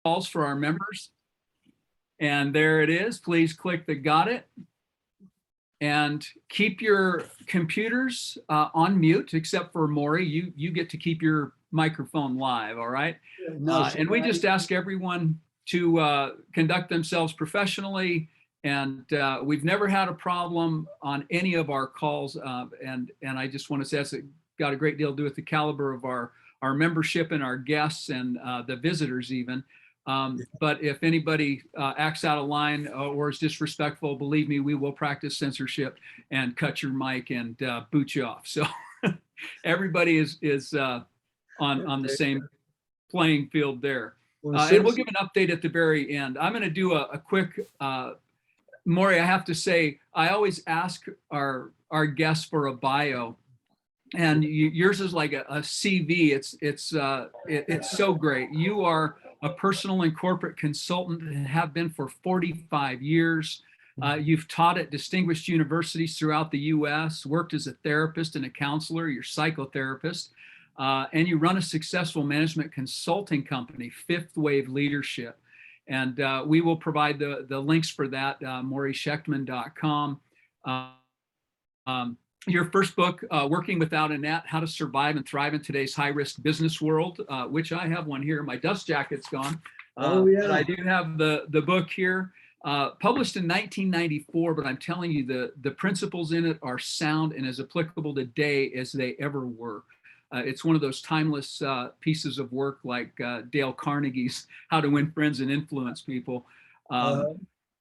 calls for our members. And there it is. Please click the got it. And keep your computers on mute, except for Morrie. You get to keep your microphone live, all right? No, and we just ask everyone to conduct themselves professionally. And we've never had a problem on any of our calls. And I just want to say that's got a great deal to do with the caliber of our membership and our guests and the visitors even. But if anybody acts out of line or is disrespectful, believe me, we will practice censorship and cut your mic and boot you off. So everybody is on the same playing field there. And we'll give an update at the very end. I'm going to do a quick, Morrie, I have to say, I always ask our guests for a bio. And yours is like a CV. It's so great. You are a personal and corporate consultant and have been for 45 years. You've taught at distinguished universities throughout the U.S., worked as a therapist and a counselor, you're a psychotherapist, and you run a successful management consulting company, Fifth Wave Leadership. And we will provide the links for that, morrieshechtman.com. Your first book, Working Without a Net, How to Survive and Thrive in Today's High-Risk Business World, which I have one here. My dust jacket's gone. But I do have the book here, published in 1994, but I'm telling you, the principles in it are sound and as applicable today as they ever were. It's one of those timeless pieces of work like Dale Carnegie's How to Win Friends and Influence People.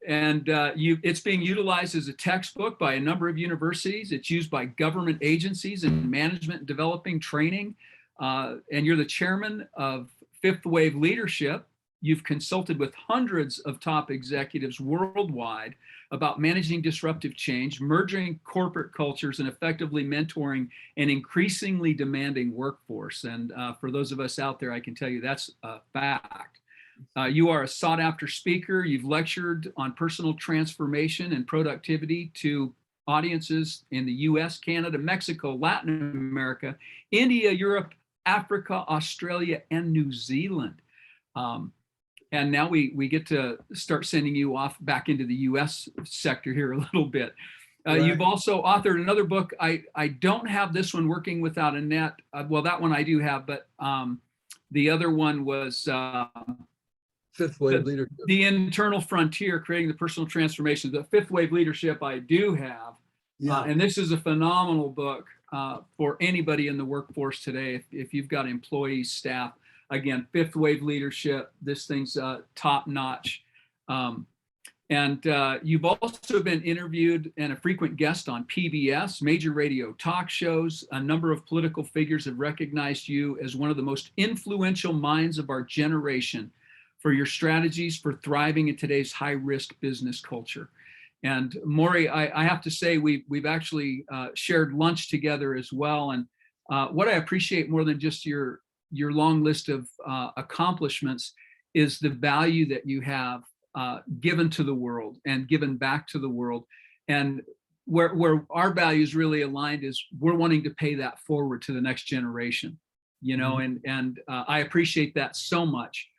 It's being utilized as a textbook by a number of universities. It's used by government agencies in management and developing training. And you're the chairman of Fifth Wave Leadership. You've consulted with hundreds of top executives worldwide about managing disruptive change, merging corporate cultures, and effectively mentoring an increasingly demanding workforce. And for those of us out there, I can tell you that's a fact. You are a sought-after speaker. You've lectured on personal transformation and productivity to audiences in the US, Canada, Mexico, Latin America, India, Europe, Africa, Australia, and New Zealand. And now we get to start sending you off back into the US sector here a little bit. Right. You've also authored another book. I don't have this one, Working Without a Net. Well, that one I do have, but the other one was Fifth Wave Leadership. The Internal Frontier, Creating the Personal Transformation. The Fifth Wave Leadership I do have. Yeah. And this is a phenomenal book for anybody in the workforce today. If you've got employees, staff, again, Fifth Wave Leadership, this thing's top notch. And you've also been interviewed and a frequent guest on PBS, major radio talk shows. A number of political figures have recognized you as one of the most influential minds of our generation for your strategies for thriving in today's high-risk business culture. And Morrie, I have to say, we've actually shared lunch together as well. And what I appreciate more than just your long list of accomplishments is the value that you have given to the world and given back to the world. And where our values really aligned is we're wanting to pay that forward to the next generation, you know, and I appreciate that so much.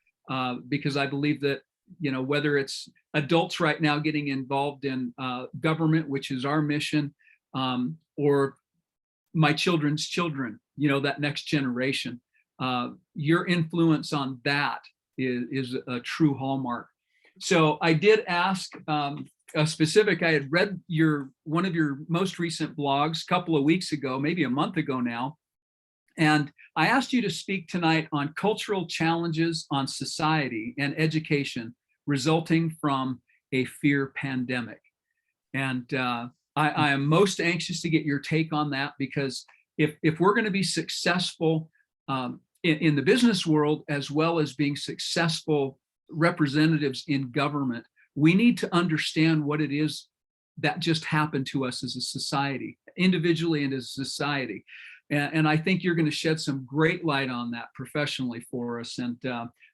Because I believe that, you know, whether it's adults right now getting involved in government, which is our mission, or my children's children, you know, that next generation, your influence on that is a true hallmark. So I did ask a specific, I had read one of your most recent blogs a couple of weeks ago, maybe a month ago now. And I asked you to speak tonight on cultural challenges on society and education resulting from a fear pandemic. And I am most anxious to get your take on that, because if we're going to be successful in the business world, as well as being successful representatives in government, we need to understand what it is that just happened to us as a society, individually and as a society. And I think you're going to shed some great light on that professionally for us. And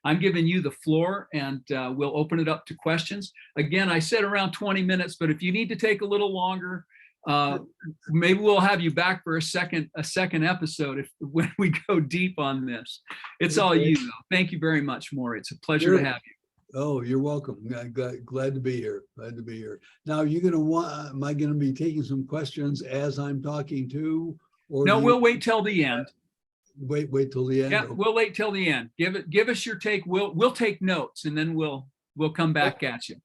I'm giving you the floor, and we'll open it up to questions. Again, I said around 20 minutes, but if you need to take a little longer, Maybe we'll have you back for a second episode when we go deep on this. It's all you, though. Thank you very much, Morrie. It's a pleasure to have you. Oh, you're welcome. Glad to be here. Glad to be here. Now, you're going to want, am I going to be taking some questions as I'm talking to? Or no, we'll wait till the end. Wait till the end. Yeah, okay. We'll wait till the end. Give us your take. We'll take notes, and then we'll come back at you.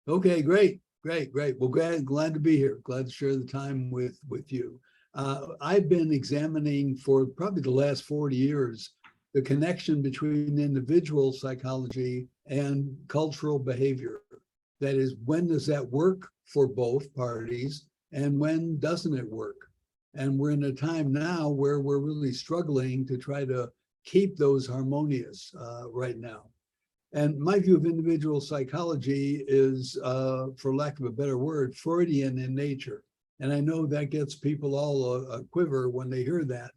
Okay, great. Well, glad to be here. Glad to share the time with you. I've been examining for probably the last 40 years the connection between individual psychology and cultural behavior. That is, when does that work for both parties, and when doesn't it work? And we're in a time now where we're really struggling to try to keep those harmonious right now. And my view of individual psychology is, for lack of a better word, Freudian in nature. And I know that gets people all a quiver when they hear that.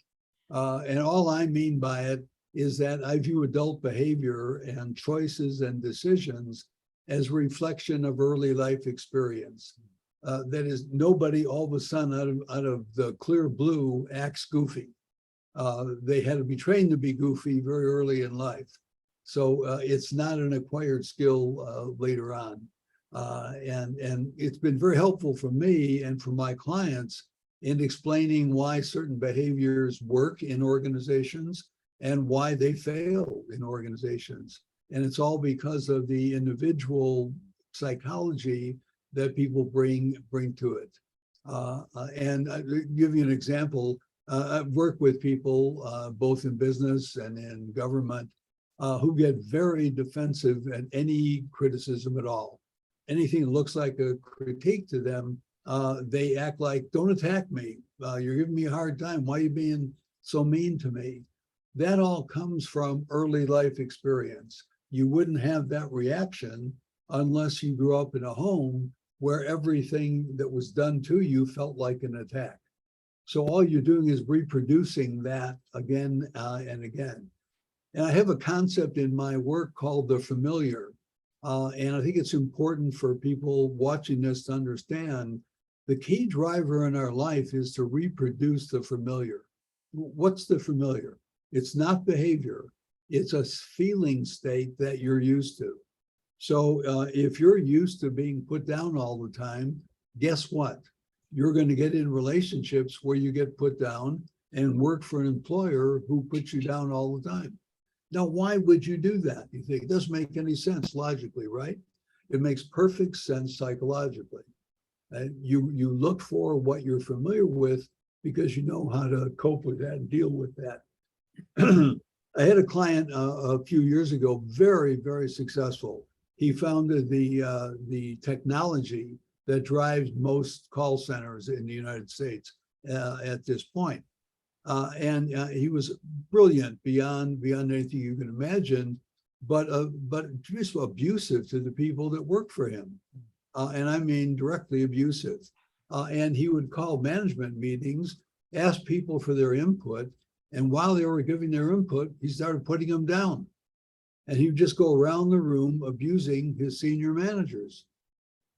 And all I mean by it is that I view adult behavior and choices and decisions as a reflection of early life experience. That is, nobody all of a sudden out of the clear blue acts goofy. They had to be trained to be goofy very early in life. So it's not an acquired skill later on. And it's been very helpful for me and for my clients in explaining why certain behaviors work in organizations and why they fail in organizations. And it's all because of the individual psychology that people bring to it. And I'll give you an example. I've worked with people both in business and in government who get very defensive at any criticism at all. Anything that looks like a critique to them, they act like, don't attack me. You're giving me a hard time. Why are you being so mean to me? That all comes from early life experience. You wouldn't have that reaction unless you grew up in a home where everything that was done to you felt like an attack. So all you're doing is reproducing that again and again. And I have a concept in my work called the familiar. And I think it's important for people watching this to understand the key driver in our life is to reproduce the familiar. What's the familiar? It's not behavior. It's a feeling state that you're used to. So if you're used to being put down all the time, guess what? You're going to get in relationships where you get put down and work for an employer who puts you down all the time. Now, why would you do that? You think it doesn't make any sense logically, right? It makes perfect sense psychologically. You look for what you're familiar with because you know how to cope with that and deal with that. I had a client a few years ago, very, very successful. He founded the technology that drives most call centers in the United States at this point. And he was brilliant beyond anything you can imagine, but just abusive to the people that work for him. And I mean directly abusive. And he would call management meetings, ask people for their input, and while they were giving their input, he started putting them down. And he would just go around the room abusing his senior managers.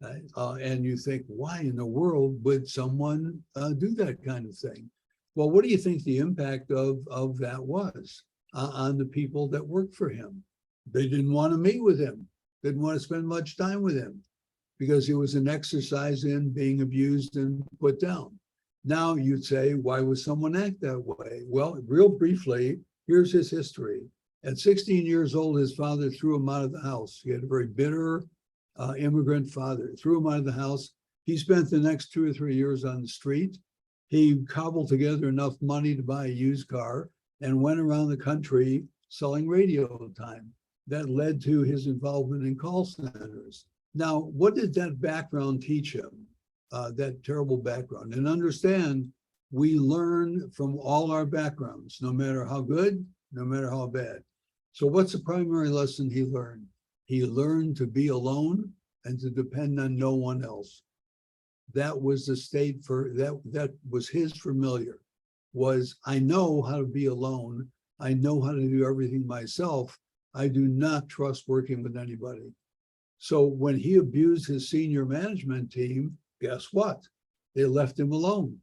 And you think, why in the world would someone do that kind of thing? Well, what do you think the impact of that was on the people that worked for him? They didn't want to meet with him, didn't want to spend much time with him because it was an exercise in being abused and put down. Now you'd say, why would someone act that way? Well, real briefly, here's his history. At 16 years old, his father threw him out of the house. He had a very bitter immigrant father, threw him out of the house. He spent the next 2 or 3 years on the street. He cobbled together enough money to buy a used car and went around the country selling radio time. That led to his involvement in call centers. Now, what did that background teach him? That terrible background. And understand, we learn from all our backgrounds, no matter how good, no matter how bad. So what's the primary lesson he learned? He learned to be alone and to depend on no one else. That was the state for that was his familiar, was I know how to be alone. I know how to do everything myself. I do not trust working with anybody. So when he abused his senior management team, guess what? They left him alone.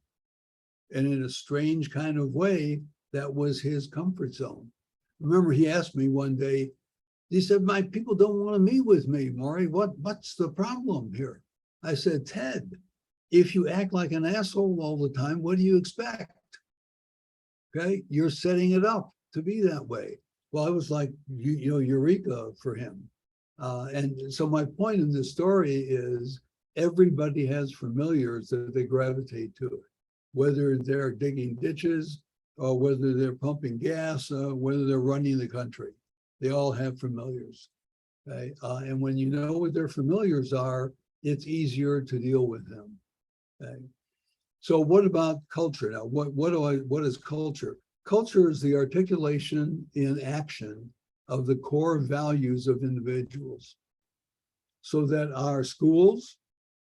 And in a strange kind of way, that was his comfort zone. Remember, he asked me one day, he said, my people don't want to meet with me, Morrie. What's the problem here? I said, Ted, if you act like an asshole all the time, what do you expect? Okay, you're setting it up to be that way. Well, I was like, eureka for him. And so my point in this story is everybody has familiars that they gravitate to, whether they're digging ditches or whether they're pumping gas, whether they're running the country. They all have familiars. Okay? And when you know what their familiars are, it's easier to deal with them. Okay? So what about culture now? What is culture? Culture is the articulation in action of the core values of individuals, so that our schools,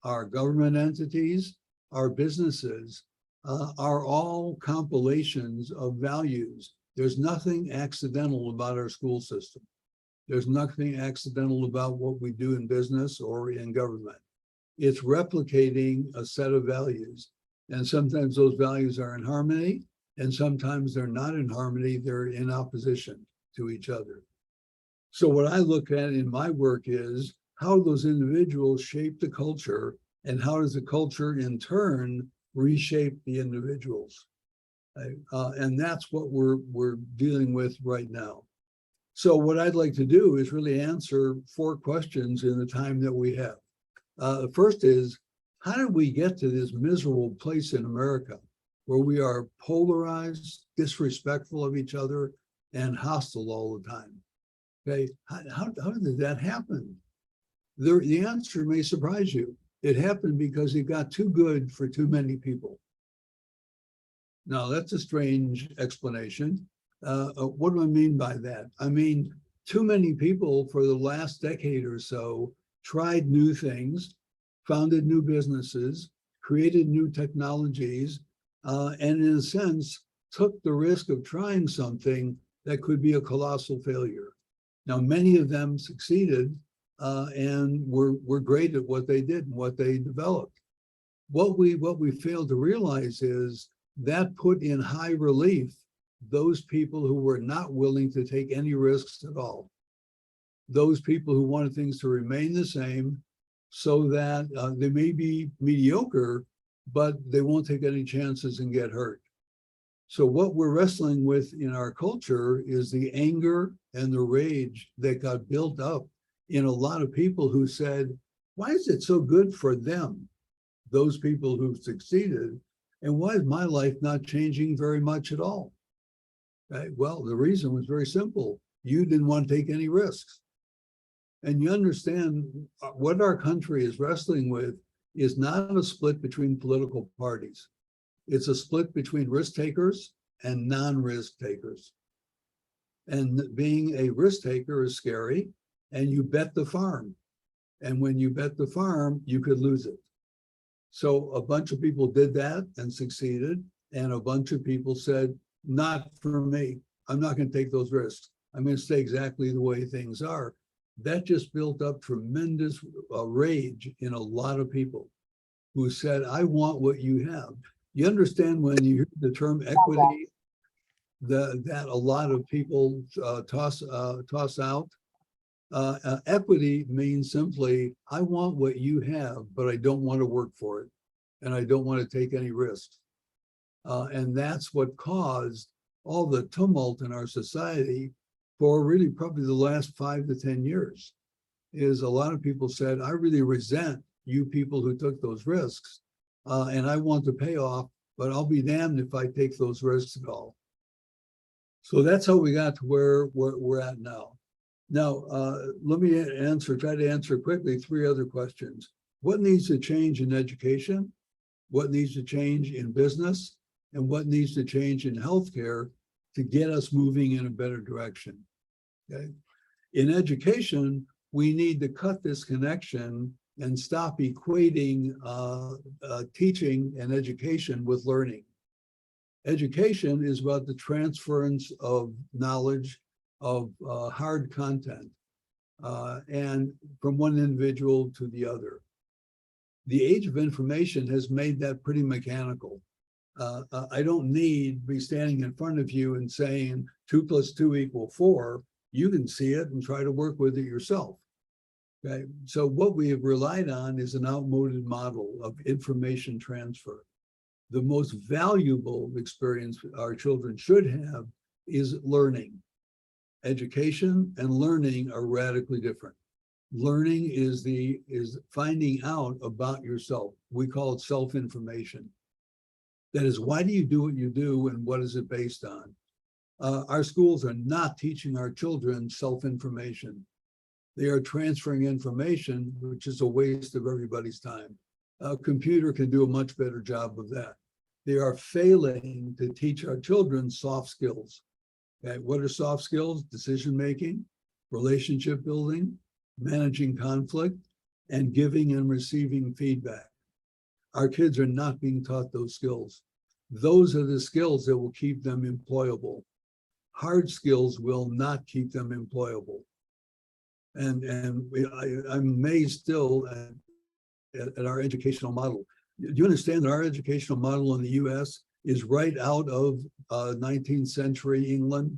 our government entities, our businesses are all compilations of values. There's nothing accidental about our school system. There's nothing accidental about what we do in business or in government. It's replicating a set of values. And sometimes those values are in harmony, and sometimes they're not in harmony, they're in opposition to each other. So what I look at in my work is how those individuals shape the culture, and how does the culture in turn reshape the individuals. And that's what we're dealing with right now. So what I'd like to do is really answer 4 questions in the time that we have. The first is, how did we get to this miserable place in America where we are polarized, disrespectful of each other, and hostile all the time? Okay, how did that happen? The answer may surprise you. It happened because it got too good for too many people. Now, that's a strange explanation. What do I mean by that? I mean, too many people for the last decade or so tried new things, founded new businesses, created new technologies, and in a sense, took the risk of trying something that could be a colossal failure. Now, many of them succeeded and were great at what they did and what they developed. What we failed to realize is that put in high relief those people who were not willing to take any risks at all. Those people who wanted things to remain the same so that they may be mediocre, but they won't take any chances and get hurt. So what we're wrestling with in our culture is the anger and the rage that got built up in a lot of people who said, why is it so good for them, those people who've succeeded, and why is my life not changing very much at all? Right? Well, the reason was very simple. You didn't want to take any risks. And you understand what our country is wrestling with is not a split between political parties. It's a split between risk takers and non-risk takers. And being a risk taker is scary, and you bet the farm. And when you bet the farm, you could lose it. So a bunch of people did that and succeeded, and a bunch of people said, not for me. I'm not going to take those risks. I'm going to stay exactly the way things are. That just built up tremendous rage in a lot of people who said, I want what you have. You understand when you hear the term equity, that a lot of people toss out. Equity means simply, I want what you have, but I don't want to work for it, and I don't want to take any risks. And that's what caused all the tumult in our society for really probably the last 5 to 10 years, is a lot of people said, I really resent you people who took those risks, and I want the payoff, but I'll be damned if I take those risks at all. So that's how we got to where we're at now. Now, let me try to answer quickly 3 other questions. What needs to change in education? What needs to change in business? And what needs to change in healthcare to get us moving in a better direction? Okay. In education, we need to cut this connection and stop equating teaching and education with learning. Education is about the transference of knowledge, of hard content, and from one individual to the other. The age of information has made that pretty mechanical. I don't need to be standing in front of you and saying 2 + 2 = 4. You can see it and try to work with it yourself. Okay, so what we have relied on is an outmoded model of information transfer. The most valuable experience our children should have is learning. Education and learning are radically different. Learning is finding out about yourself. We call it self-information. That is, why do you do what you do and what is it based on? Our schools are not teaching our children self-information. They are transferring information, which is a waste of everybody's time. A computer can do a much better job of that. They are failing to teach our children soft skills. Okay, what are soft skills? Decision-making, relationship building, managing conflict, and giving and receiving feedback. Our kids are not being taught those skills. Those are the skills that will keep them employable. Hard skills will not keep them employable. And I'm amazed still at our educational model. Do you understand that our educational model in the US is right out of 19th century England?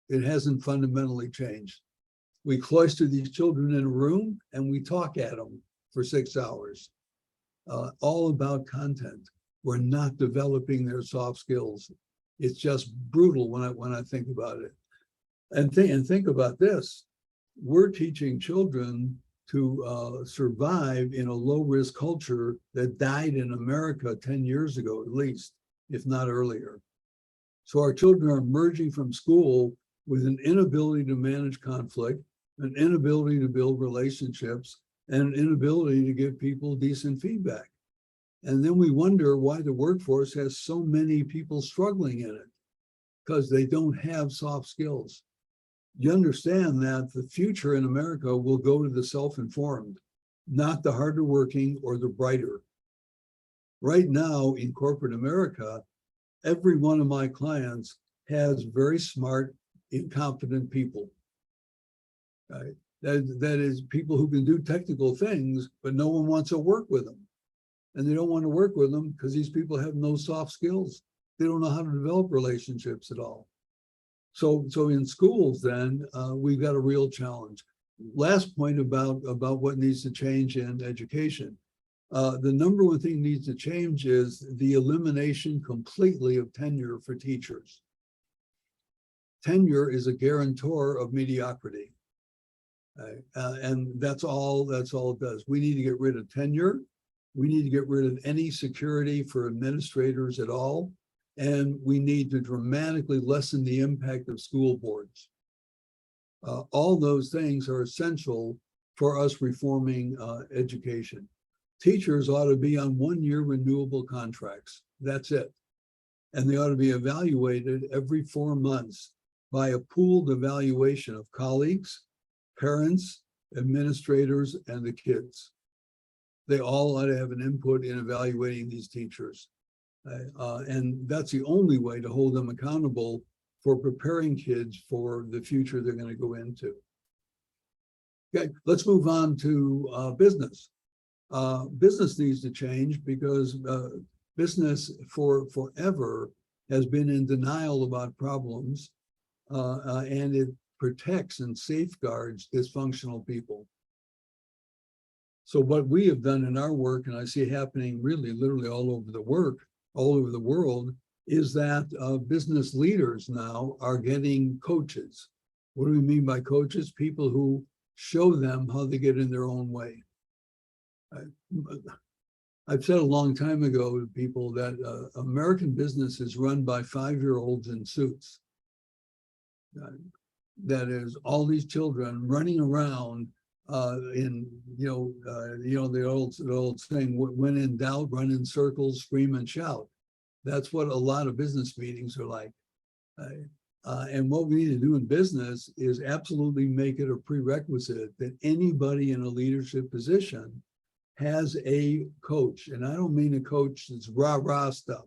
It hasn't fundamentally changed. We cloister these children in a room and we talk at them for 6 hours, all about content. We're not developing their soft skills. It's just brutal when I think about it. And think about this. We're teaching children to survive in a low-risk culture that died in America 10 years ago, at least, if not earlier. So our children are emerging from school with an inability to manage conflict, an inability to build relationships, and an inability to give people decent feedback. And then we wonder why the workforce has so many people struggling in it, because they don't have soft skills. You understand that the future in America will go to the self-informed, not the harder working or the brighter. Right now in corporate America, every one of my clients has very smart, incompetent people. Right? That is people who can do technical things, but no one wants to work with them. And they don't want to work with them because these people have no soft skills. They don't know how to develop relationships at all. So in schools, then we've got a real challenge. Last point about what needs to change in education. The number one thing needs to change is the elimination completely of tenure for teachers. Tenure is a guarantor of mediocrity. And that's all it does. We need to get rid of tenure. We need to get rid of any security for administrators at all. And we need to dramatically lessen the impact of school boards. All those things are essential for us reforming education. Teachers ought to be on 1-year renewable contracts. That's it. And they ought to be evaluated every 4 months by a pooled evaluation of colleagues, parents, administrators, and the kids. They all ought to have an input in evaluating these teachers. And that's the only way to hold them accountable for preparing kids for the future they're going to go into. Okay, let's move on to business. Business needs to change because business forever has been in denial about problems, and it protects and safeguards dysfunctional people. So what we have done in our work, and I see it happening really literally all over the world, is that business leaders now are getting coaches. What do we mean by coaches? People who show them how they get in their own way. I've said a long time ago to people that American business is run by 5-year-olds in suits. That is, all these children running around in the old saying, when in doubt, run in circles, scream and shout. That's what a lot of business meetings are like. And what we need to do in business is absolutely make it a prerequisite that anybody in a leadership position has a coach. And I don't mean a coach that's rah-rah stuff.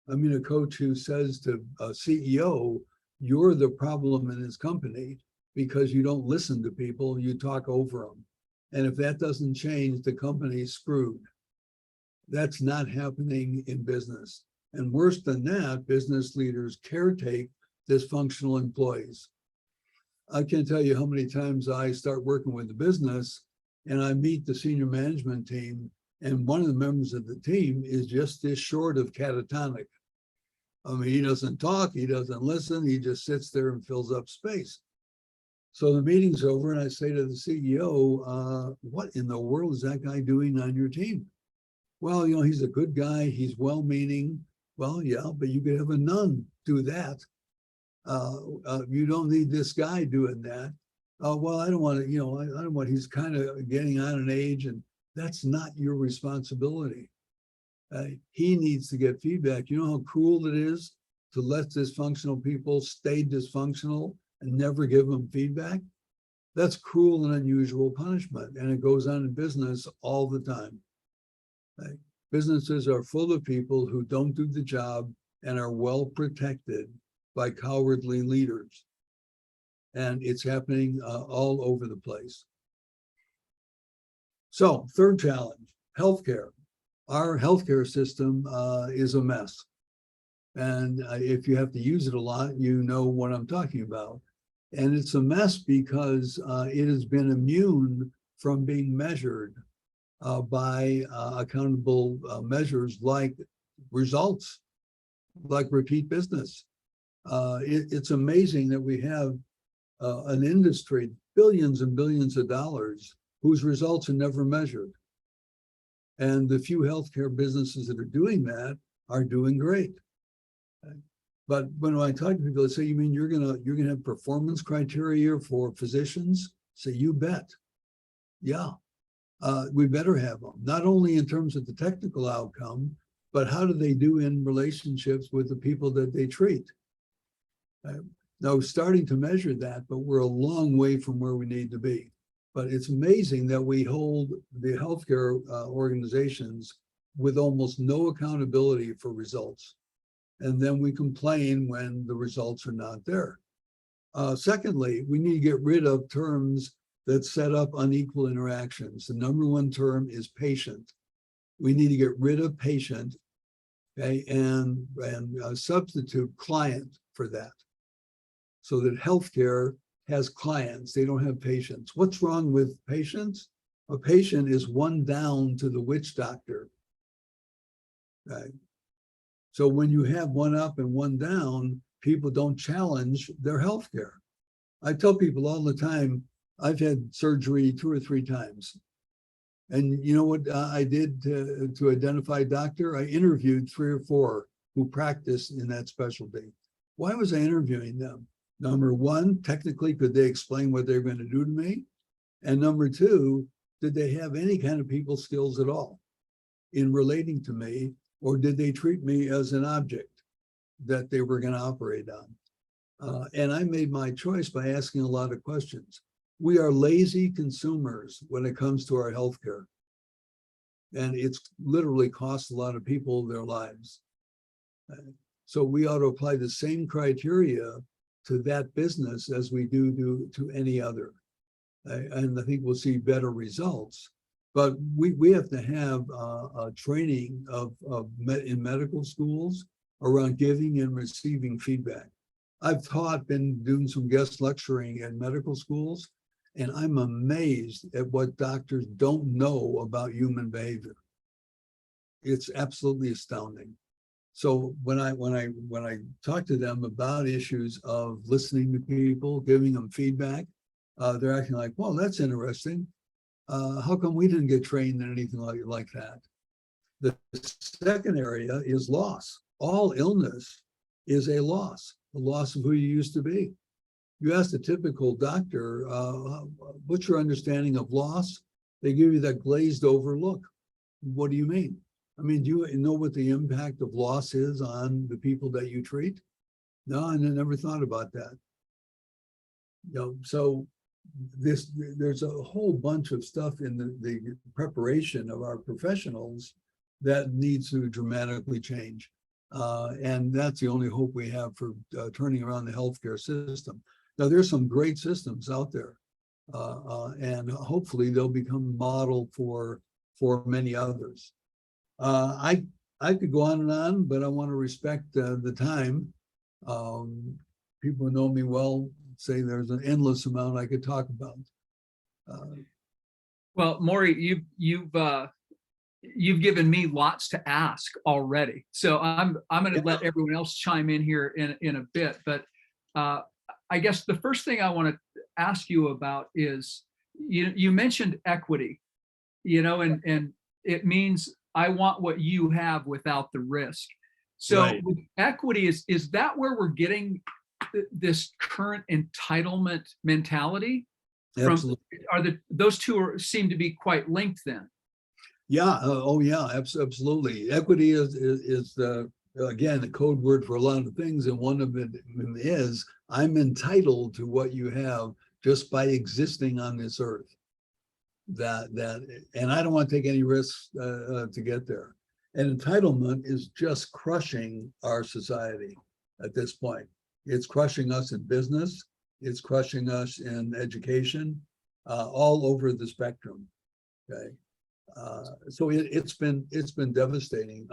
I mean a coach who says to a CEO, you're the problem in his company because you don't listen to people, you talk over them. And if that doesn't change, the company's screwed. That's not happening in business. And worse than that, business leaders caretake dysfunctional employees. I can't tell you how many times I start working with the business and I meet the senior management team, and one of the members of the team is just this short of catatonic. I mean, he doesn't talk, he doesn't listen, he just sits there and fills up space. So the meeting's over and I say to the CEO, what in the world is that guy doing on your team? Well, you know, he's a good guy, he's well-meaning. Well, yeah, but you could have a nun do that. You don't need this guy doing that. Well, I don't want to, you know, I don't want, he's kind of getting on in age, and that's not your responsibility. He needs to get feedback. You know how cruel it is to let dysfunctional people stay dysfunctional and never give them feedback? That's cruel and unusual punishment, and it goes on in business all the time. Businesses are full of people who don't do the job and are well protected by cowardly leaders. And it's happening all over the place. So, third challenge, healthcare. Our healthcare system is a mess. And if you have to use it a lot, you know what I'm talking about. And it's a mess because it has been immune from being measured by accountable measures like results, like repeat business. It's amazing that we have an industry, billions and billions of dollars, whose results are never measured. And the few healthcare businesses that are doing that are doing great. But when I talk to people, they say, "You mean you're gonna have performance criteria for physicians?" Say, "You bet." Yeah, we better have them, not only in terms of the technical outcome, but how do they do in relationships with the people that they treat? Now, we're starting to measure that, but we're a long way from where we need to be. But it's amazing that we hold the healthcare organizations with almost no accountability for results. And then we complain when the results are not there. Secondly, we need to get rid of terms that set up unequal interactions. The number one term is patient. We need to get rid of patient, okay, and substitute client for that, so that healthcare has clients, they don't have patients. What's wrong with patients? A patient is one down to the witch doctor. Right? So when you have one up and one down, people don't challenge their healthcare. I tell people all the time, I've had surgery 2 or 3 times. And you know what I did to identify a doctor? I interviewed 3 or 4 who practiced in that specialty. Why was I interviewing them? Number one, technically, could they explain what they're going to do to me? And number two, did they have any kind of people skills at all in relating to me, or did they treat me as an object that they were going to operate on? And I made my choice by asking a lot of questions. We are lazy consumers when it comes to our healthcare. And it's literally cost a lot of people their lives. So we ought to apply the same criteria to that business as we do to any other. And I think we'll see better results. But we have to have a training in medical schools around giving and receiving feedback. I've been doing some guest lecturing in medical schools, and I'm amazed at what doctors don't know about human behavior. It's absolutely astounding. So when I talk to them about issues of listening to people, giving them feedback, they're acting like, well, that's interesting. How come we didn't get trained in anything like that? The second area is loss. All illness is a loss of who you used to be. You ask a typical doctor, what's your understanding of loss? They give you that glazed over look. What do you mean? I mean, do you know what the impact of loss is on the people that you treat? No, I never thought about that. You know, so there's a whole bunch of stuff in the preparation of our professionals that needs to dramatically change. And that's the only hope we have for turning around the healthcare system. Now, there's some great systems out there, and hopefully they'll become model for many others. I could go on and on, but I want to respect the time. People who know me well say there's an endless amount I could talk about. Well, Morrie, you've given me lots to ask already, so I'm going to let everyone else chime in here in a bit. But I guess the first thing I want to ask you about is you mentioned equity, and it means I want what you have without the risk. So Right. with equity, is that where we're getting this current entitlement mentality from? Absolutely. Are those two seem to be quite linked then? Yeah. Oh, yeah. Absolutely. Equity is again a code word for a lot of things, and one of it is I'm entitled to what you have just by existing on this earth. And I don't want to take any risks to get there. And entitlement is just crushing our society at this point. It's crushing us in business. It's crushing us in education, all over the spectrum. Okay. So it's been devastating.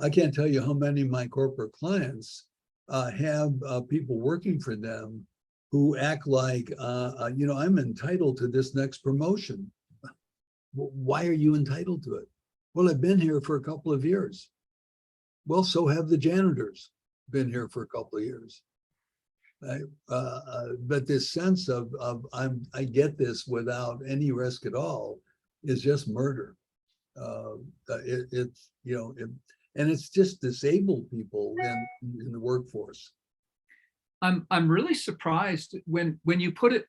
I can't tell you how many of my corporate clients have people working for them who act like, I'm entitled to this next promotion. Why are you entitled to it? Well, I've been here for a couple of years. Well, so have the janitors been here for a couple of years. Right? But this sense of I get this without any risk at all is just murder. It's and it's just disabled people in the workforce. I'm really surprised when you put it.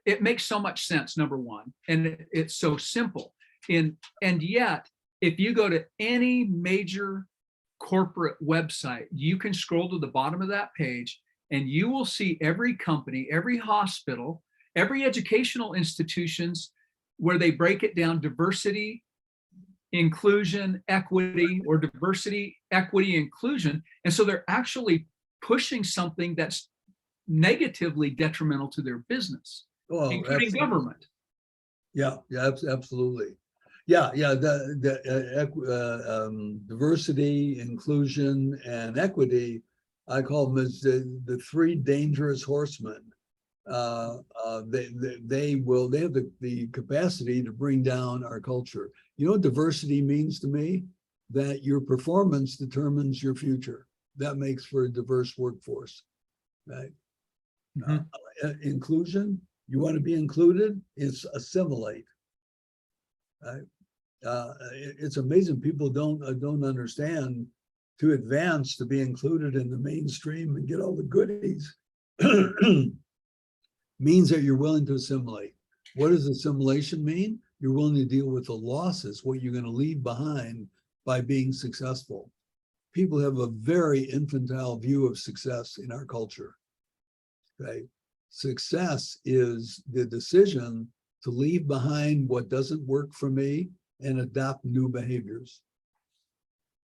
It makes so much sense, number one, and it's so simple. And yet, if you go to any major corporate website, you can scroll to the bottom of that page and you will see every company, every hospital, every educational institutions where they break it down: diversity, inclusion, equity, or diversity, equity, inclusion. And so they're actually pushing something that's negatively detrimental to their business, including Absolutely. government. Yeah, absolutely. Yeah. Diversity, inclusion, and equity, I call them as the three dangerous horsemen. They have the capacity to bring down our culture. You know what diversity means to me? That your performance determines your future. That makes for a diverse workforce, right? Mm-hmm. Inclusion, you want to be included, is assimilate. Right? It's amazing people don't understand to advance, to be included in the mainstream and get all the goodies means that you're willing to assimilate. What does assimilation mean? You're willing to deal with the losses, what you're going to leave behind by being successful. People have a very infantile view of success in our culture. Okay? Success is the decision to leave behind what doesn't work for me and adopt new behaviors.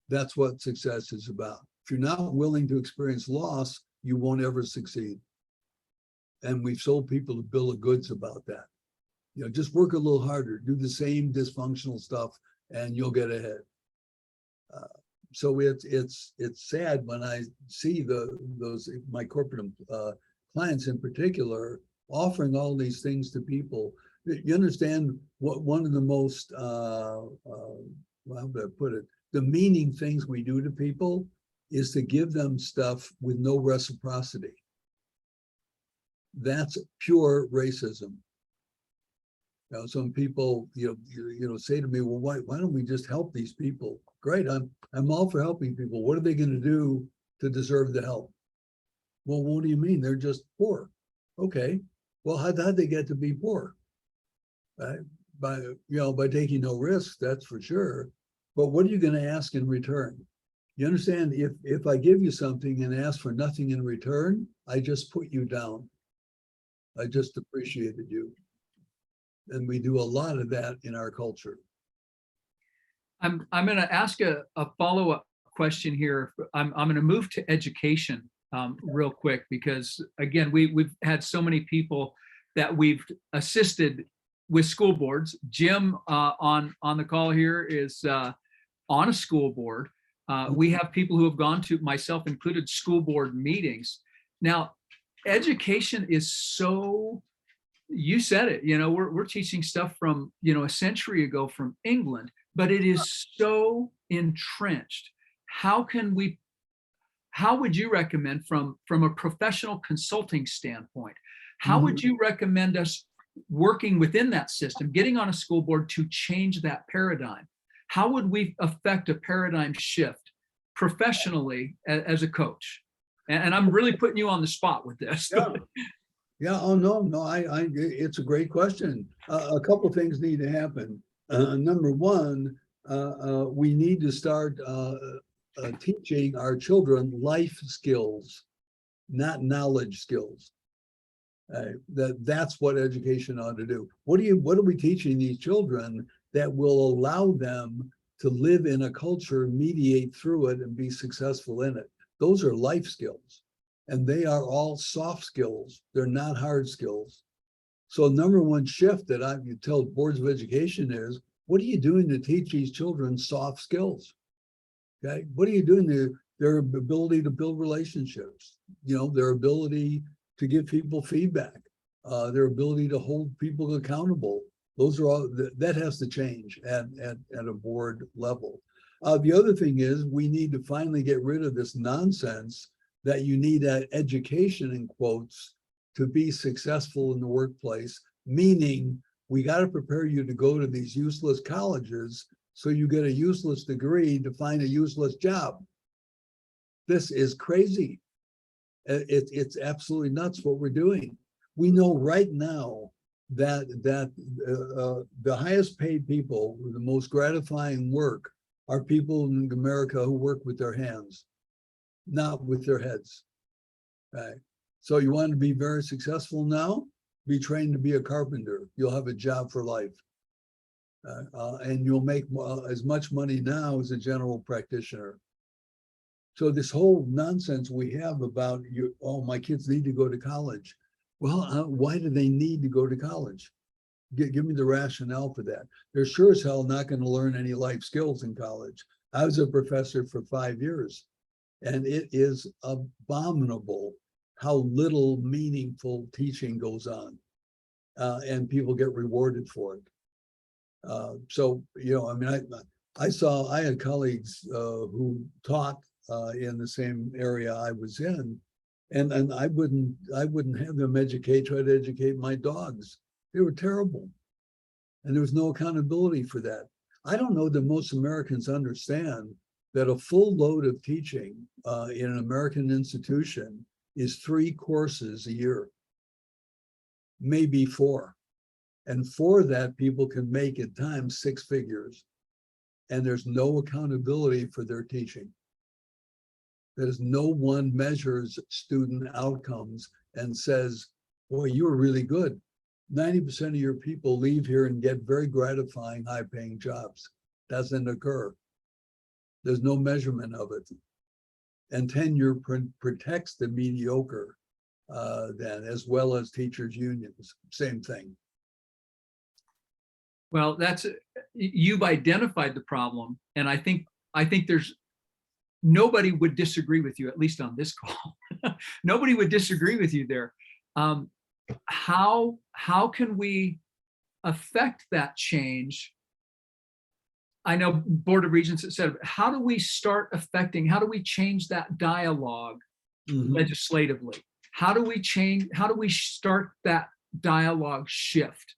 That's what success is about. If you're not willing to experience loss, you won't ever succeed. And we've sold people a bill of goods about that. Just work a little harder, do the same dysfunctional stuff, and you'll get ahead. So it's sad when I see those my corporate clients in particular offering all these things to people. You understand what one of the most how do I put it? Demeaning things we do to people is to give them stuff with no reciprocity. That's pure racism. Some people, say to me, "Well, why don't we just help these people?" Great, I'm all for helping people. What are they going to do to deserve the help? Well, what do you mean? They're just poor. Okay, well, how'd they get to be poor? By taking no risks, that's for sure. But what are you going to ask in return? You understand? If I give you something and ask for nothing in return, I just put you down. I just appreciated you. And we do a lot of that in our culture. I'm going to ask a follow-up question here. I'm going to move to education real quick, because again, we've had so many people that we've assisted with school boards. Jim on the call here is on a school board. We have people who have gone to, myself included, school board meetings. Now, education is so, you said it, we're teaching stuff from, a century ago from England, but it is so entrenched. How would you recommend from a professional consulting standpoint, how would you recommend us working within that system, getting on a school board to change that paradigm? How would we affect a paradigm shift professionally as a coach? And I'm really putting you on the spot with this. Yeah. Yeah. Oh, no, it's a great question. A couple of things need to happen. Number one, we need to start teaching our children life skills, not knowledge skills. That's what education ought to do. What are we teaching these children that will allow them to live in a culture, mediate through it, and be successful in it? Those are life skills, and they are all soft skills. They're not hard skills. So number one shift that I tell boards of education is, what are you doing to teach these children soft skills? Okay, what are you doing to their ability to build relationships? Their ability to give people feedback, their ability to hold people accountable. Those are all, that has to change at a board level. The other thing is, we need to finally get rid of this nonsense that you need an education, in quotes, to be successful in the workplace, meaning we got to prepare you to go to these useless colleges so you get a useless degree to find a useless job. This is crazy. It's absolutely nuts what we're doing. We know right now that the highest paid people, the most gratifying work, are people in America who work with their hands, not with their heads. Right? So you want to be very successful now? Be trained to be a carpenter. You'll have a job for life. And you'll make as much money now as a general practitioner. So this whole nonsense we have about my kids need to go to college. Well, why do they need to go to college? Give me the rationale for that. They're sure as hell not going to learn any life skills in college. I was a professor for 5 years, and it is abominable how little meaningful teaching goes on, and people get rewarded for it. So, I had colleagues who taught in the same area I was in, and I wouldn't have them try to educate my dogs. They were terrible, and there was no accountability for that. I don't know that most Americans understand that a full load of teaching in an American institution is 3 courses a year, maybe 4. And for that, people can make at times 6 figures, and there's no accountability for their teaching. There's no one measures student outcomes and says, boy, you were really good. 90% of your people leave here and get very gratifying, high-paying jobs. Doesn't occur. There's no measurement of it. And tenure protects the mediocre then, as well as teachers' unions. Same thing. Well, you've identified the problem, and I think there's nobody would disagree with you, at least on this call. Nobody would disagree with you there. How can we affect that change? I know Board of Regents said, how do we change that dialogue legislatively? How do we start that dialogue shift?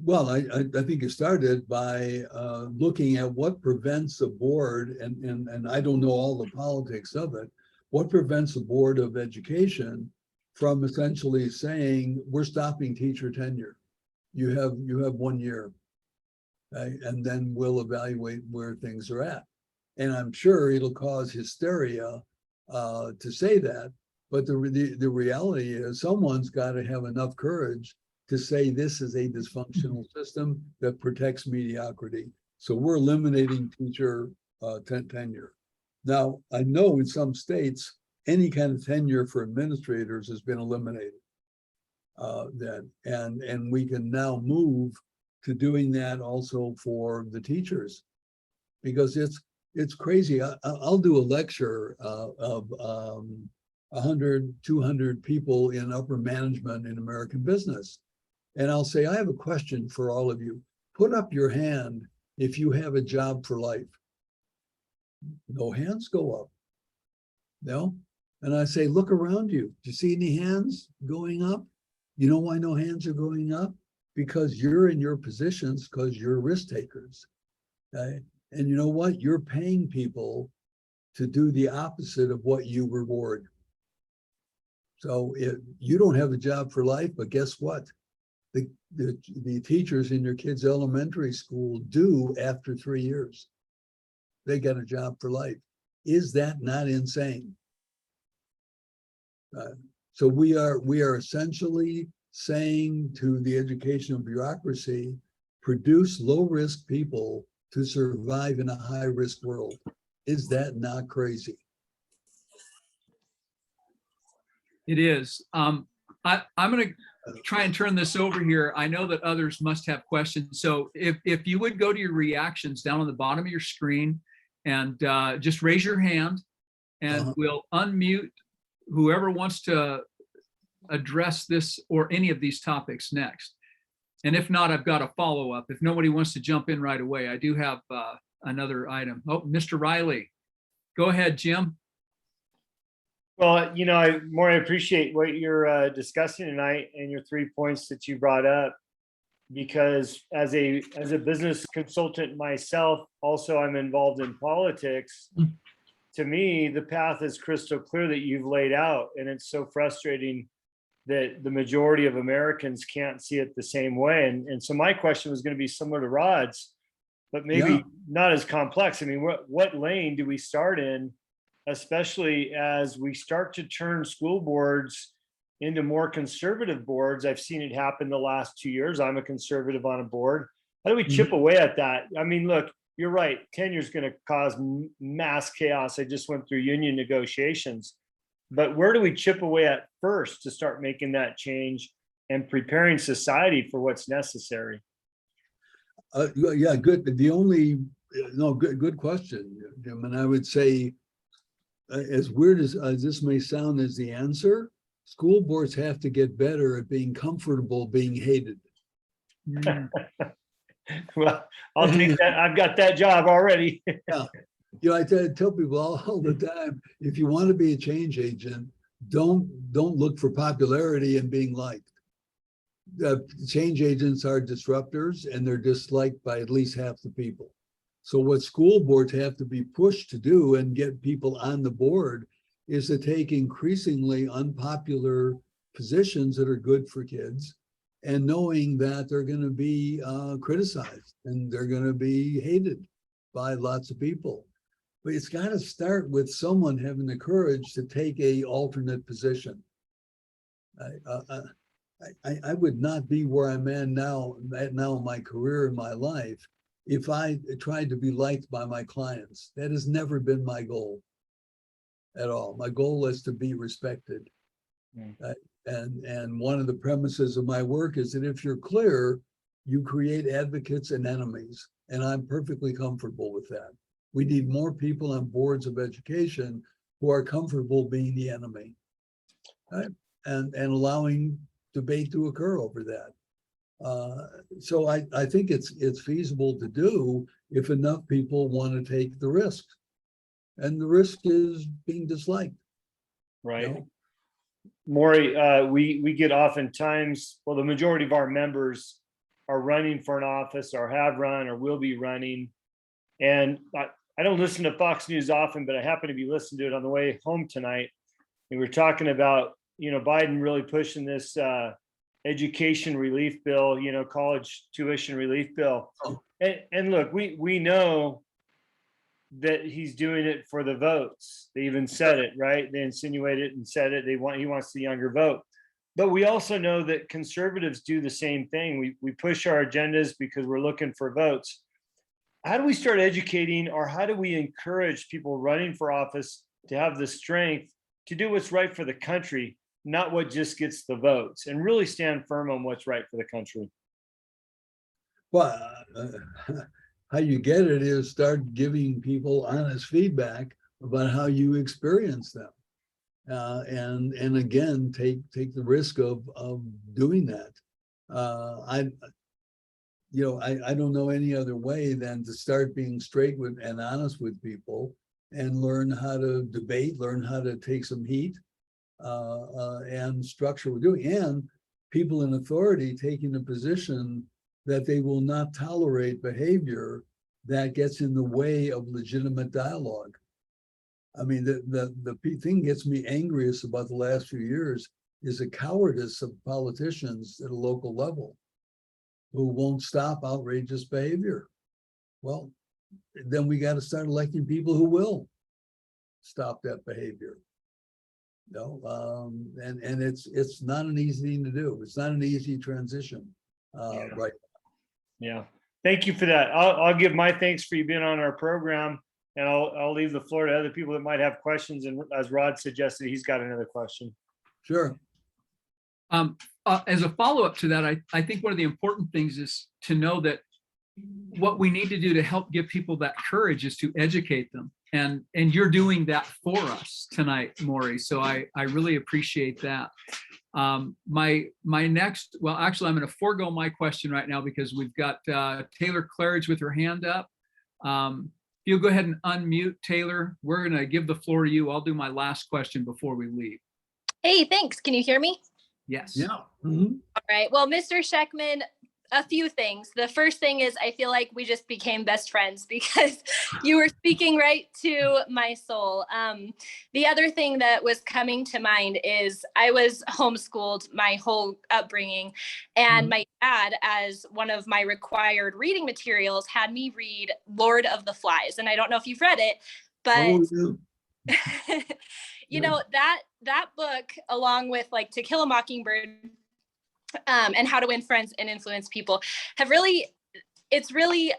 Well, I think it started by looking at what prevents a board, and I don't know all the politics of it, what prevents a board of education from essentially saying, we're stopping teacher tenure. You have 1 year, right? And then we'll evaluate where things are at. And I'm sure it'll cause hysteria to say that, but the reality is someone's got to have enough courage to say this is a dysfunctional system that protects mediocrity. So we're eliminating teacher tenure. Now, I know in some states, any kind of tenure for administrators has been eliminated. And we can now move to doing that also for the teachers, because it's crazy. I'll do a lecture of 100, 200 people in upper management in American business. And I'll say, I have a question for all of you. Put up your hand if you have a job for life. No hands go up. No. And I say, look around you. Do you see any hands going up? You know why no hands are going up? Because you're in your positions, because you're risk takers. Okay? And you know what? You're paying people to do the opposite of what you reward. So you don't have a job for life, but guess what? The teachers in your kids' elementary school do after 3 years. They get a job for life. Is that not insane? So we are essentially saying to the educational bureaucracy, produce low-risk people to survive in a high-risk world. Is that not crazy? It is. I'm going to try and turn this over here. I know that others must have questions. So if you would go to your reactions down on the bottom of your screen and just raise your hand, and we'll unmute whoever wants to address this or any of these topics next. And if not, I've got a follow-up. If nobody wants to jump in right away, I do have another item. Oh, Mr. Riley. Go ahead, Jim. Well, you know, I appreciate what you're discussing tonight and your 3 points that you brought up, because as a business consultant myself, also I'm involved in politics. To me, the path is crystal clear that you've laid out, and it's so frustrating that the majority of Americans can't see it the same way. And so my question was going to be similar to Rod's, but maybe not as complex. I mean, what lane do we start in, especially as we start to turn school boards into more conservative boards? I've seen it happen the last 2 years. I'm a conservative on a board. How do we chip away at that? I mean, look, you're right. Tenure is going to cause mass chaos. I just went through union negotiations. But where do we chip away at first to start making that change and preparing society for what's necessary? Yeah, good. Good question, Jim. And I would say, as weird as this may sound as the answer, school boards have to get better at being comfortable being hated. Well, I'll take that. I've got that job already. Yeah. You know, I tell people all the time, if you want to be a change agent, don't look for popularity and being liked. Change agents are disruptors, and they're disliked by at least half the people. So what school boards have to be pushed to do and get people on the board is to take increasingly unpopular positions that are good for kids, and knowing that they're going to be criticized and they're going to be hated by lots of people. But it's got to start with someone having the courage to take a alternate position. I would not be where I'm at now in my career, in my life, if I tried to be liked by my clients. That has never been my goal at all. My goal is to be respected. And one of the premises of my work is that if you're clear, you create advocates and enemies. And I'm perfectly comfortable with that. We need more people on boards of education who are comfortable being the enemy, right? And allowing debate to occur over that. So I think it's feasible to do if enough people want to take the risk. And the risk is being disliked. Right. You know? Morrie, we get oftentimes, well, the majority of our members are running for an office or have run or will be running. And I don't listen to Fox News often, but I happen to be listening to it on the way home tonight. And we're talking about, Biden really pushing this education relief bill, college tuition relief bill. Oh. And look, we know that he's doing it for the votes. They even said it, right? They insinuated and said it. He wants the younger vote. But we also know that conservatives do the same thing. We push our agendas because we're looking for votes. How do we start educating, or how do we encourage people running for office to have the strength to do what's right for the country? not what just gets the votes, and really stand firm on what's right for the country. Well, how you get it is start giving people honest feedback about how you experience them. And again, take the risk of doing that. I don't know any other way than to start being straight with and honest with people and learn how to debate, learn how to take some heat, and structure we're doing. And people in authority taking a position that they will not tolerate behavior that gets in the way of legitimate dialogue. I mean, the thing gets me angriest about the last few years is the cowardice of politicians at a local level who won't stop outrageous behavior. Well, then we got to start electing people who will stop that behavior. And it's not an easy thing to do. It's not an easy transition, right? Yeah, thank you for that. I'll give my thanks for you being on our program, and I'll leave the floor to other people that might have questions. And as Rod suggested, he's got another question. Sure. As a follow-up to that, I think one of the important things is to know that what we need to do to help give people that courage is to educate them. And you're doing that for us tonight, Morrie. So I really appreciate that. My next, well, actually, I'm going to forego my question right now because we've got Taylor Claridge with her hand up. You'll go ahead and unmute, Taylor. We're going to give the floor to you. I'll do my last question before we leave. Hey, thanks. Can you hear me? Yes. Yeah. Mm-hmm. All right. Well, Mr. Shechtman, a few things. The first thing is I feel like we just became best friends because you were speaking right to my soul. The other thing that was coming to mind is I was homeschooled my whole upbringing, and my dad, as one of my required reading materials, had me read Lord of the Flies. And I don't know if you've read it, but you know, that book, along with like To Kill a Mockingbird, and How to Win Friends and Influence People, it's really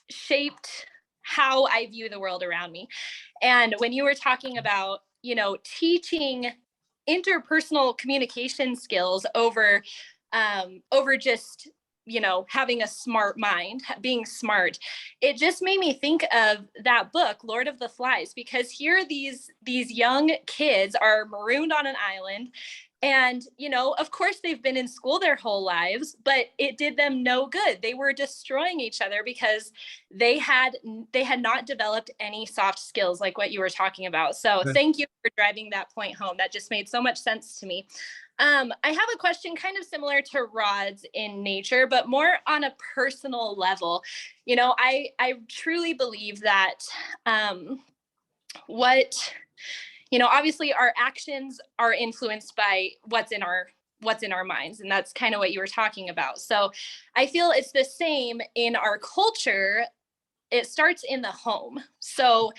shaped how I view the world around me. And when you were talking about, you know, teaching interpersonal communication skills over just, you know, having a smart mind, being smart, it just made me think of that book, Lord of the Flies, because here these young kids are marooned on an island. And, you know, of course, they've been in school their whole lives, but it did them no good. They were destroying each other because they had not developed any soft skills like what you were talking about. So thank you for driving that point home. That just made so much sense to me. I have a question kind of similar to Rod's in nature, but more on a personal level. You know, I truly believe that you know, obviously our actions are influenced by what's in our minds. And that's kind of what you were talking about. So I feel it's the same in our culture. It starts in the home. So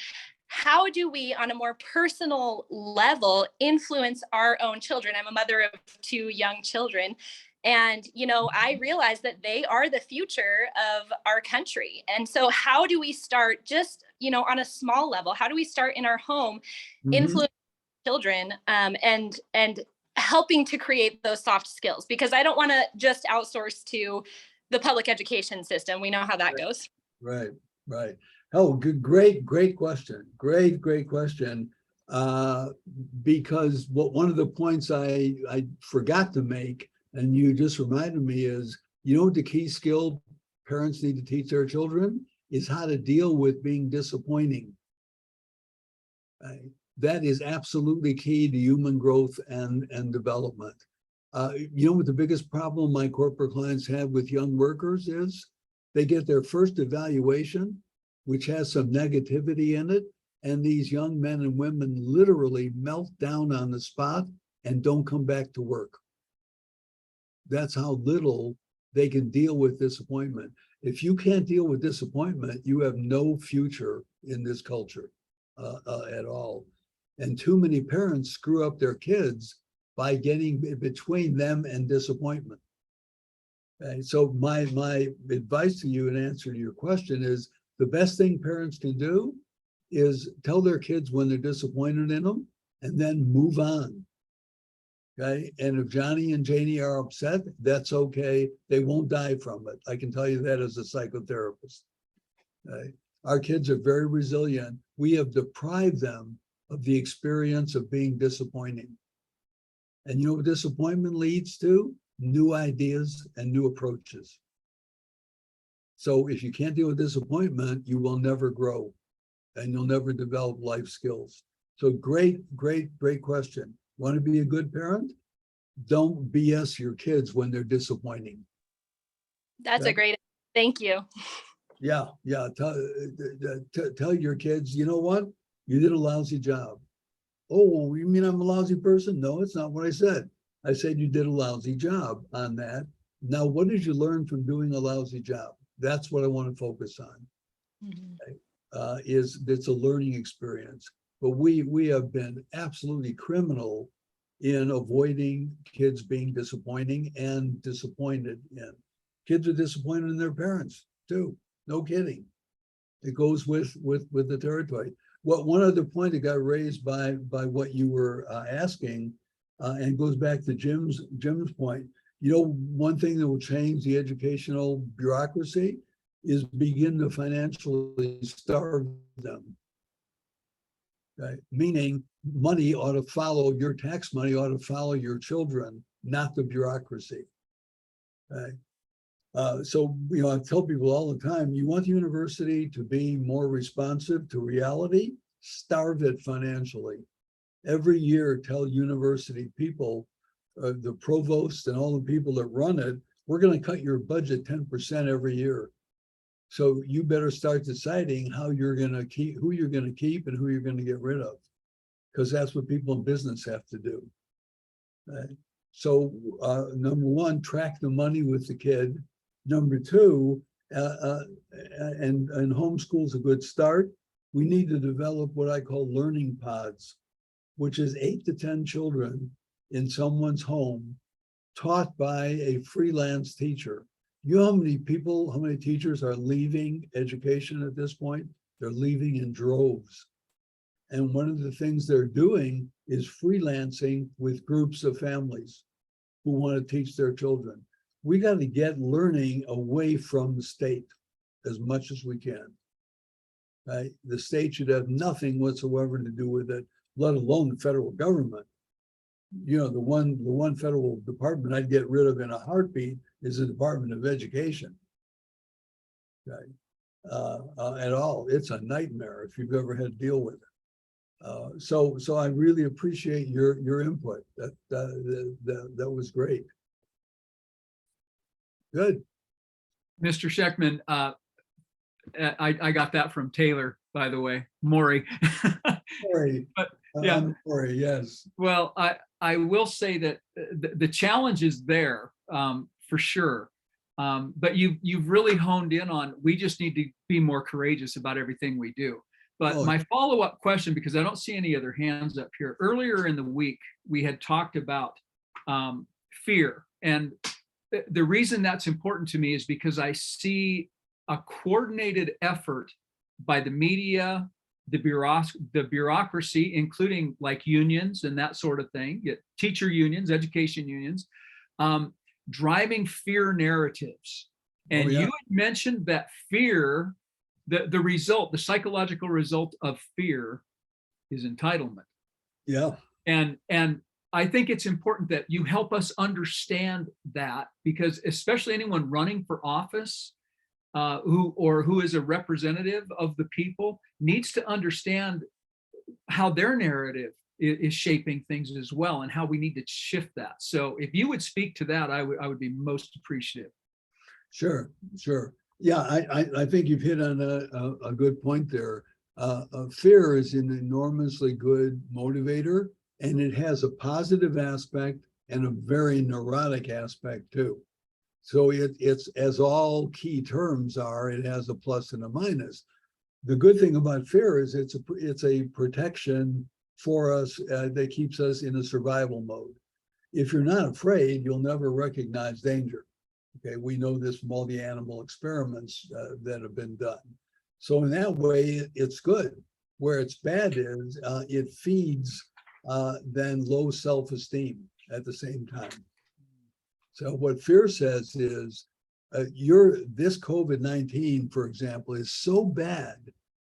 how do we, on a more personal level, influence our own children? I'm a mother of 2 young children. And, you know, I realize that they are the future of our country. And so how do we start just, you know, on a small level? How do we start in our home, influence children, and helping to create those soft skills? Because I don't want to just outsource to the public education system. We know how that goes. Right. Oh, good, great question. Great question. Because one of the points I forgot to make, and you just reminded me, is, you know, the key skill parents need to teach their children is how to deal with being disappointing. Right? That is absolutely key to human growth and development. You know what the biggest problem my corporate clients have with young workers is? They get their first evaluation, which has some negativity in it, and these young men and women literally melt down on the spot and don't come back to work. That's how little they can deal with disappointment. If you can't deal with disappointment, you have no future in this culture at all. And too many parents screw up their kids by getting between them and disappointment. Okay? So my advice to you in answer to your question is, the best thing parents can do is tell their kids when they're disappointed in them and then move on. Okay, and if Johnny and Janie are upset, that's okay. They won't die from it. I can tell you that as a psychotherapist. Okay? Our kids are very resilient. We have deprived them of the experience of being disappointing. And you know what disappointment leads to? New ideas and new approaches. So if you can't deal with disappointment, you will never grow and you'll never develop life skills. So great question. Want to be a good parent? Don't BS your kids when they're disappointing. That's Okay? a great, thank you. Yeah. Tell your kids, you know what? You did a lousy job. Oh, you mean I'm a lousy person? No, it's not what I said. I said you did a lousy job on that. Now, what did you learn from doing a lousy job? That's what I want to focus on. It's a learning experience. But we have been absolutely criminal in avoiding kids being disappointing and disappointed in. Kids are disappointed in their parents too. No kidding. It goes with the territory. One other point that got raised by what you were asking, and goes back to Jim's point. You know, one thing that will change the educational bureaucracy is begin to financially starve them. Okay? Meaning money ought to follow, your tax money ought to follow your children, not the bureaucracy. Okay? So, you know, I tell people all the time, you want the university to be more responsive to reality, starve it financially. Every year, tell university people, the provost and all the people that run it, we're going to cut your budget 10% every year. So you better start deciding how you're going to keep, who you're going to keep and who you're going to get rid of, because that's what people in business have to do. Right? So number one, track the money with the kid. Number two, and homeschool's a good start. We need to develop what I call learning pods, which is 8 to 10 children in someone's home taught by a freelance teacher. You know how many people, how many teachers are leaving education at this point? They're leaving in droves. And one of the things they're doing is freelancing with groups of families who want to teach their children. We got to get learning away from the state as much as we can. Right? The state should have nothing whatsoever to do with it, let alone the federal government. You know, the one federal department I'd get rid of in a heartbeat is the Department of Education. Okay. At all, it's a nightmare if you've ever had to deal with it. So I really appreciate your input. That was great. Good. Mr. Shechtman, I got that from Taylor, by the way, Morrie. Morrie. But yeah, Morrie, yes. Well, I will say that the challenge is there for sure. But you've really honed in on, we just need to be more courageous about everything we do. But my follow-up question, because I don't see any other hands up here, earlier in the week, we had talked about fear. And the reason that's important to me is because I see a coordinated effort by the media, the bureaucracy, including like unions and that sort of thing, teacher unions, education unions, driving fear narratives. And you had mentioned that fear, the result, the psychological result of fear is entitlement. Yeah. And I think it's important that you help us understand that, because especially anyone running for office who is a representative of the people needs to understand how their narrative is shaping things as well, and how we need to shift that. So if you would speak to that, I would be most appreciative. Sure. Yeah, I think you've hit on a good point there. Fear is an enormously good motivator, and it has a positive aspect and a very neurotic aspect too. So it's, as all key terms are, it has a plus and a minus. The good thing about fear is it's a protection for us that keeps us in a survival mode. If you're not afraid, you'll never recognize danger. Okay, we know this from all the animal experiments that have been done. So in that way, it's good. Where it's bad is it feeds then low self-esteem. at the same time. So what fear says is, this COVID-19, for example, is so bad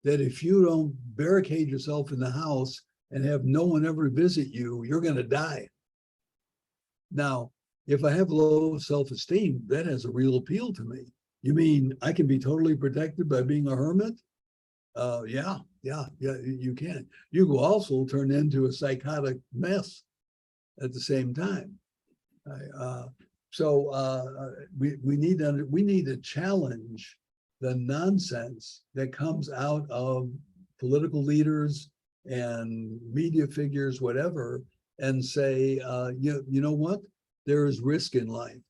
that if you don't barricade yourself in the house and have no one ever visit you, you're going to die. Now, if I have low self-esteem, that has a real appeal to me. You mean I can be totally protected by being a hermit? Yeah, you can. You can also turn into a psychotic mess at the same time. We need to challenge the nonsense that comes out of political leaders and media figures, whatever, and say, you know what? There is risk in life.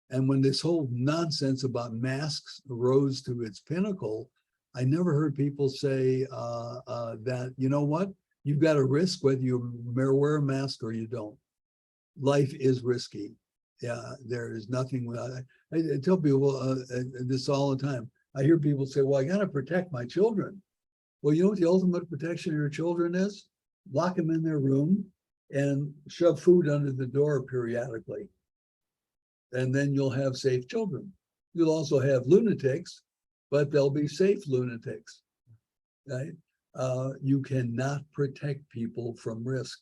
And when this whole nonsense about masks rose to its pinnacle, I never heard people say that, you know what? You've got a risk whether you wear a mask or you don't. Life is risky. Yeah, there is nothing. I tell people this all the time. I hear people say, well, I got to protect my children. Well, you know what the ultimate protection of your children is? Lock them in their room and shove food under the door periodically. And then you'll have safe children. You'll also have lunatics, but they'll be safe lunatics, right? You cannot protect people from risk.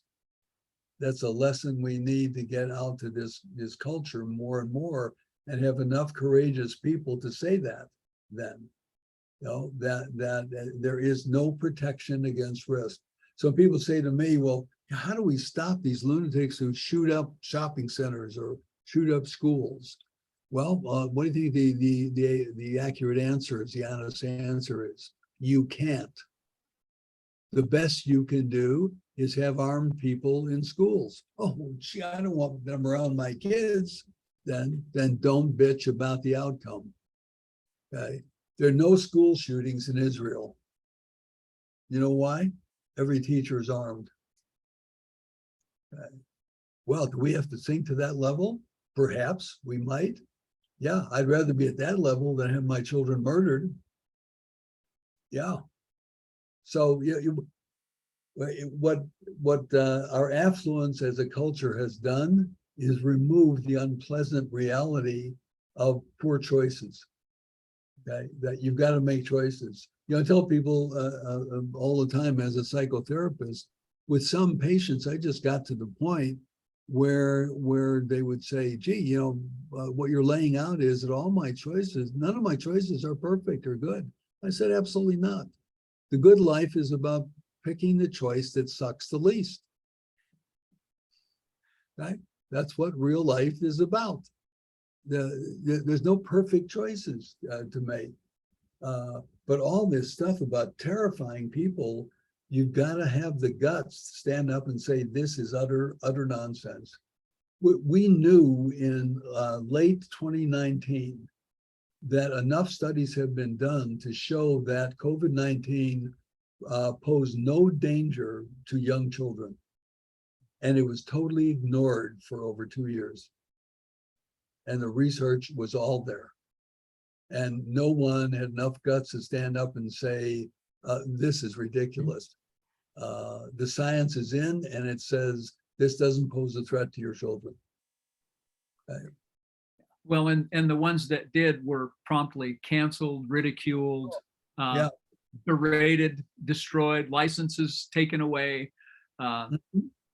That's a lesson we need to get out to this culture more and more, and have enough courageous people to say that then, you know, that there is no protection against risk. So people say to me, well, how do we stop these lunatics who shoot up shopping centers or shoot up schools? Well, what do you think the accurate answer is, the honest answer is? You can't. The best you can do is have armed people in schools. Oh, gee, I don't want them around my kids. Then don't bitch about the outcome. Okay. There are no school shootings in Israel. You know why? Every teacher is armed. Okay. Well, do we have to sink to that level? Perhaps we might. Yeah, I'd rather be at that level than have my children murdered. Yeah. So yeah, what our affluence as a culture has done is remove the unpleasant reality of poor choices. Okay, that you've got to make choices. You know, I tell people all the time as a psychotherapist, with some patients, I just got to the point where they would say, gee, you know, what you're laying out is that all my choices, none of my choices are perfect or good. I said, absolutely not. The good life is about picking the choice that sucks the least. Right? That's what real life is about. There's no perfect choices to make. But all this stuff about terrifying people, you've got to have the guts to stand up and say, this is utter nonsense. We knew in late 2019 that enough studies have been done to show that COVID-19 posed no danger to young children. And it was totally ignored for over 2 years. And the research was all there. And no one had enough guts to stand up and say, this is ridiculous. The science is in, and it says this doesn't pose a threat to your children. Okay. Well, and the ones that did were promptly canceled, ridiculed, Yeah. berated, destroyed, licenses taken away. Yeah.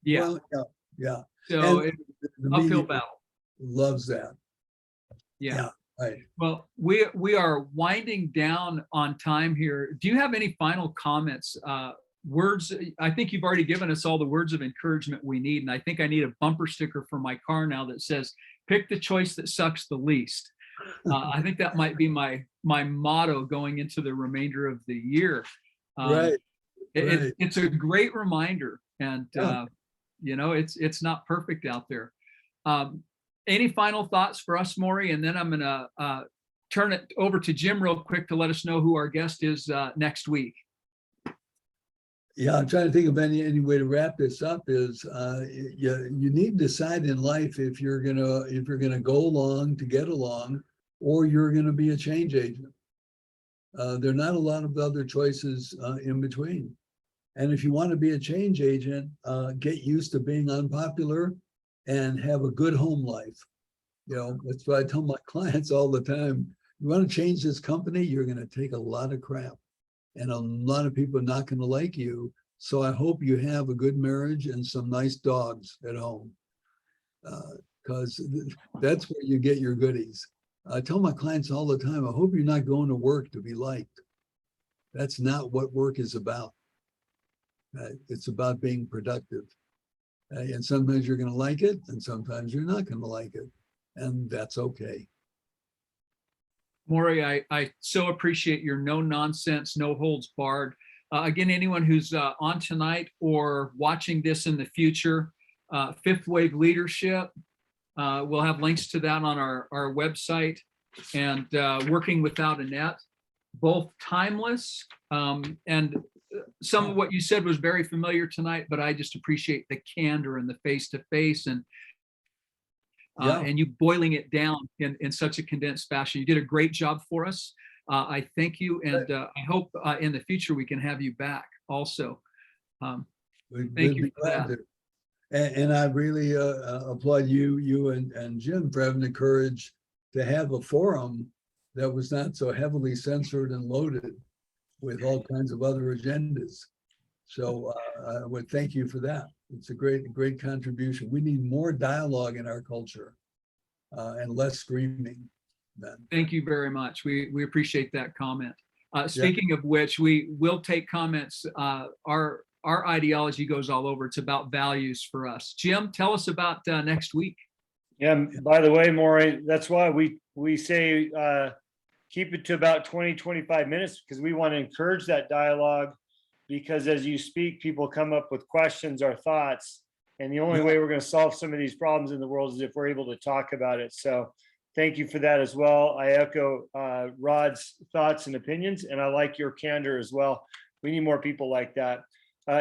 Well, yeah. So And it's the uphill media battle. loves that. Yeah. Right. Well, we are winding down on time here. Do you have any final comments? Words, I think you've already given us all the words of encouragement we need. And I think I need a bumper sticker for my car now that says, pick the choice that sucks the least. I think that might be my motto going into the remainder of the year. Right. It's a great reminder. And, Yeah. you know, it's not perfect out there. Any final thoughts for us, Morrie? And then I'm going to turn it over to Jim real quick to let us know who our guest is next week. Yeah, I'm trying to think of any way to wrap this up. Is you need to decide in life if you're gonna go along to get along, or you're gonna be a change agent. There are not a lot of other choices in between. And if you want to be a change agent, get used to being unpopular and have a good home life. You know, that's what I tell my clients all the time. You want to change this company, you're going to take a lot of crap. And a lot of people are not going to like you. So I hope you have a good marriage and some nice dogs at home. Because that's where you get your goodies. I tell my clients all the time, I hope you're not going to work to be liked. That's not what work is about. It's about being productive. And sometimes you're going to like it, and sometimes you're not going to like it. And that's okay. Morrie, I so appreciate your no nonsense, no holds barred. Again, anyone who's on tonight or watching this in the future, Fifth Wave Leadership, we'll have links to that on our website, and Working Without a Net, both timeless. And some of what you said was very familiar tonight, but I just appreciate the candor and the face-to-face and you boiling it down in such a condensed fashion. You did a great job for us. I thank you, and I hope in the future we can have you back also. Thank you for that. And I really applaud you and Jim for having the courage to have a forum that was not so heavily censored and loaded with all kinds of other agendas. So I would thank you for that. It's a great contribution. We need more dialogue in our culture and less screaming. Thank you very much. We appreciate that comment. Speaking of which, we will take comments. Our ideology goes all over. It's about values for us. Jim, tell us about next week. Yeah, by the way, Morrie, that's why we say keep it to about 20-25 minutes, because we want to encourage that dialogue, because as you speak, people come up with questions or thoughts, and the only way we're going to solve some of these problems in the world is if we're able to talk about it. So thank you for that as well. I echo Rod's thoughts and opinions, and I like your candor as well. We need more people like that.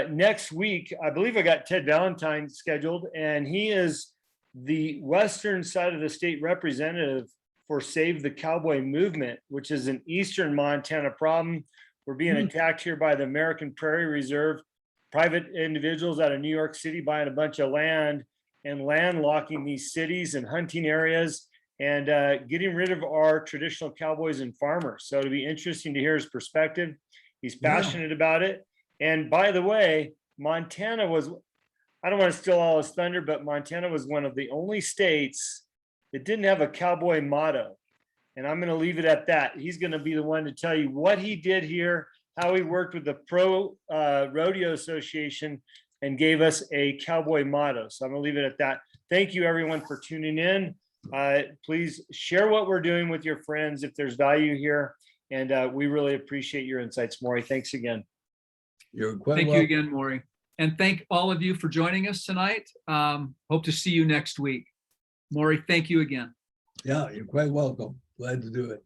Next week, I believe I got Ted Valentine scheduled, and he is the western side of the state representative for Save the Cowboy Movement, which is an eastern Montana problem. We're being attacked here by the American Prairie Reserve, private individuals out of New York City buying a bunch of land and landlocking these cities and hunting areas, and getting rid of our traditional cowboys and farmers. So it'll be interesting to hear his perspective. He's passionate about it. And by the way, Montana was, I don't want to steal all his thunder, but Montana was one of the only states that didn't have a cowboy motto. And I'm going to leave it at that. He's going to be the one to tell you what he did here, how he worked with the Pro Rodeo Association and gave us a cowboy motto. So I'm going to leave it at that. Thank you, everyone, for tuning in. Please share what we're doing with your friends if there's value here. And we really appreciate your insights, Morrie. Thanks again. You're quite Thank welcome. you again, Morrie. And thank all of you for joining us tonight. Hope to see you next week. Morrie, thank you again. Yeah, you're quite welcome. Glad to do it.